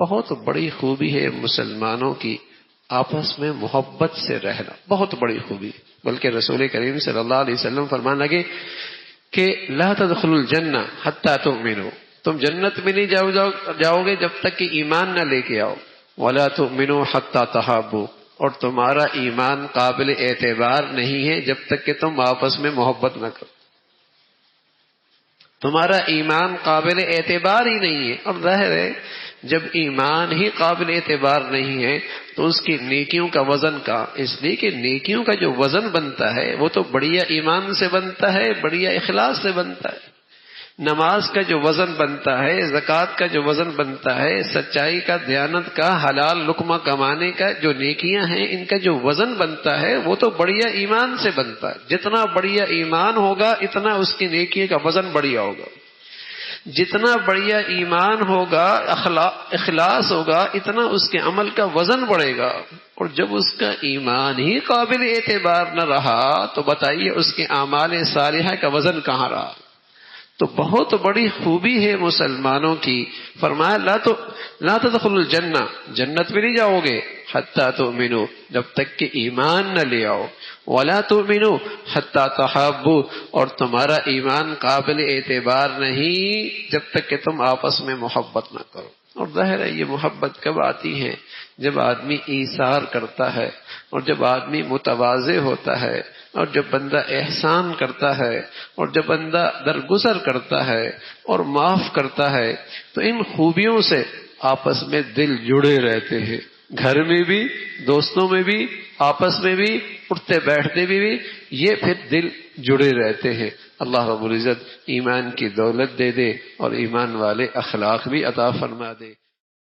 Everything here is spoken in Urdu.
بہت بڑی خوبی ہے مسلمانوں کی آپس میں محبت سے رہنا، بہت بڑی خوبی. بلکہ رسول کریم صلی اللہ علیہ وسلم فرمانے لگے کہ لا تدخلوا الجنہ حتی تؤمنوا، تم جنت میں نہیں جاؤ گے جب تک کہ ایمان نہ لے کے آؤ. ولا تؤمنوا حتی تحابوا، اور تمہارا ایمان قابل اعتبار نہیں ہے جب تک کہ تم آپس میں محبت نہ کرو. تمہارا ایمان قابل اعتبار ہی نہیں ہے. اور ظاہر ہے جب ایمان ہی قابل اعتبار نہیں ہے تو اس کی نیکیوں کا وزن کا، اس لیے کہ نیکیوں کا جو وزن بنتا ہے وہ تو بڑھیا ایمان سے بنتا ہے، بڑھیا اخلاص سے بنتا ہے. نماز کا جو وزن بنتا ہے، زکوٰۃ کا جو وزن بنتا ہے، سچائی کا، دیانت کا، حلال لقمہ کمانے کا جو نیکیاں ہیں، ان کا جو وزن بنتا ہے وہ تو بڑھیا ایمان سے بنتا ہے. جتنا بڑھیا ایمان ہوگا اتنا اس کی نیکی کا وزن بڑھیا ہوگا. جتنا بڑھیا ایمان ہوگا، اخلاص ہوگا، اتنا اس کے عمل کا وزن بڑھے گا. اور جب اس کا ایمان ہی قابل اعتبار نہ رہا تو بتائیے اس کے اعمال صالحہ کا وزن کہاں رہا. تو بہت بڑی خوبی ہے مسلمانوں کی. فرمایا لا تدخلوا الجنہ، جنت میں نہیں جاؤ گے حتی تؤمنوا، جب تک کہ ایمان نہ لے آؤ. ولا تؤمنوا حتی تحابوا، اور تمہارا ایمان قابل اعتبار نہیں جب تک کہ تم آپس میں محبت نہ کرو. اور ظاہر ہے یہ محبت کب آتی ہے؟ جب آدمی ایثار کرتا ہے، اور جب آدمی متواضع ہوتا ہے، اور جب بندہ احسان کرتا ہے، اور جب بندہ درگزر کرتا ہے اور معاف کرتا ہے، تو ان خوبیوں سے آپس میں دل جڑے رہتے ہیں. گھر میں بھی، دوستوں میں بھی، آپس میں بھی، اٹھتے بیٹھتے بھی یہ پھر دل جڑے رہتے ہیں. اللہ رب العزت ایمان کی دولت دے دے اور ایمان والے اخلاق بھی عطا فرما دے.